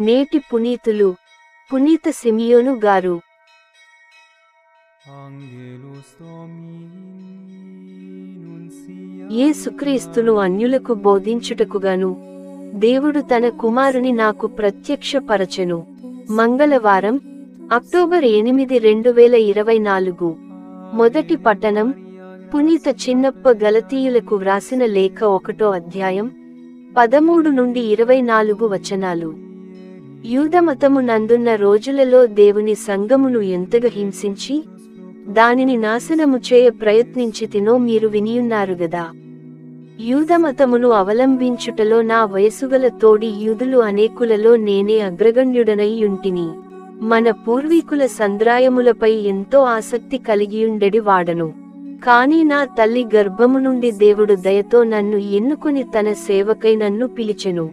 నేటి పునీతులు పునీత సిమియోను గారు. యేసుక్రీస్తును అన్యులకు బోధించుటకుగాను దేవుడు తన కుమారుని నాకు ప్రత్యక్షపరచెను. మంగళవారం, అక్టోబర్ 8, 2024. మొదటి పట్టణం పునీత చిన్నప్ప గలతీయులకు వ్రాసిన లేఖ 1వ అధ్యాయం 13 నుండి 24 వచనాలు. యూదమతము నందున్న రోజులలో దేవుని సంఘమును ఎంతగా హింసించి దానిని నాశనము చేయ ప్రయత్నించితినో మీరు వినియున్నారుగదా. యూదమతమును అవలంబించుటలో నా వయసుగల తోడి యూదులు అనేకులలో నేనే అగ్రగణ్యుడనై యుంటిని. మన పూర్వీకుల సంద్రాయములపై ఎంతో ఆసక్తి కలిగియుండెడి వాడను. కాని నా తల్లి గర్భము నుండి దేవుడు దయతో నన్ను ఎన్నుకొని తన సేవకై నన్ను పిలిచెను.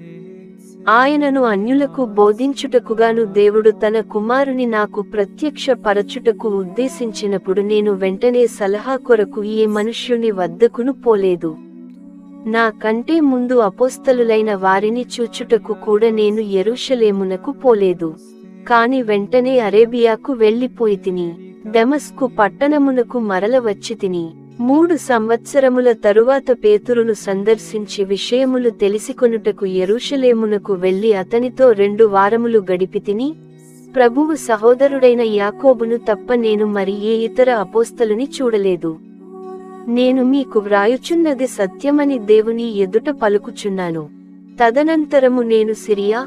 ఆయనను అన్యులకు బోధించుటకుగాను దేవుడు తన కుమారుని నాకు ప్రత్యక్ష పరచుటకు ఉద్దేశించినప్పుడు నేను వెంటనే సలహా కొరకు ఏ మనుష్యుని వద్దకును పోలేదు. నా కంటే ముందు అపోస్తలులైన వారిని చూచుటకు కూడా నేను యెరూషలేమునకు పోలేదు. కాని వెంటనే అరేబియాకు వెళ్ళిపోయితిని. దమస్కు పట్టణమునకు మరల వచ్చితిని. 3 సంవత్సరముల తరువాత పేతురును సందర్శించి విషయములు తెలిసికొనుటకు యెరూషలేమునకు వెళ్లి అతనితో 2 వారములు గడిపితిని. ప్రభువు సహోదరుడైన యాకోబును తప్ప నేను మరి ఏ ఇతర అపోస్తలుని చూడలేదు. నేను మీకు వ్రాయుచున్నది సత్యమని దేవుని ఎదుట పలుకుచున్నాను. తదనంతరము నేను సిరియా,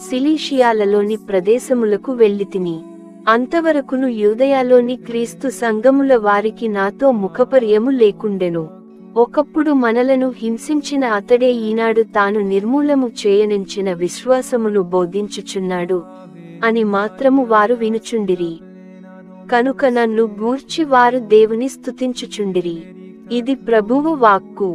సిలీషియాలలోని ప్రదేశములకు వెళ్ళితిని. అంతవరకును యూదయాలోని క్రీస్తు సంఘముల వారికి నాతో ముఖపర్యము లేకుండెను. ఒకప్పుడు మనలను హింసించిన అతడే ఈనాడు తాను నిర్మూలము చేయనించిన విశ్వాసమును బోధించుచున్నాడు అని మాత్రము వారు వినుచుండిరి. కనుక నన్ను గూర్చి వారు దేవుని స్తుతించుచుండిరి. ఇది ప్రభువు వాక్కు.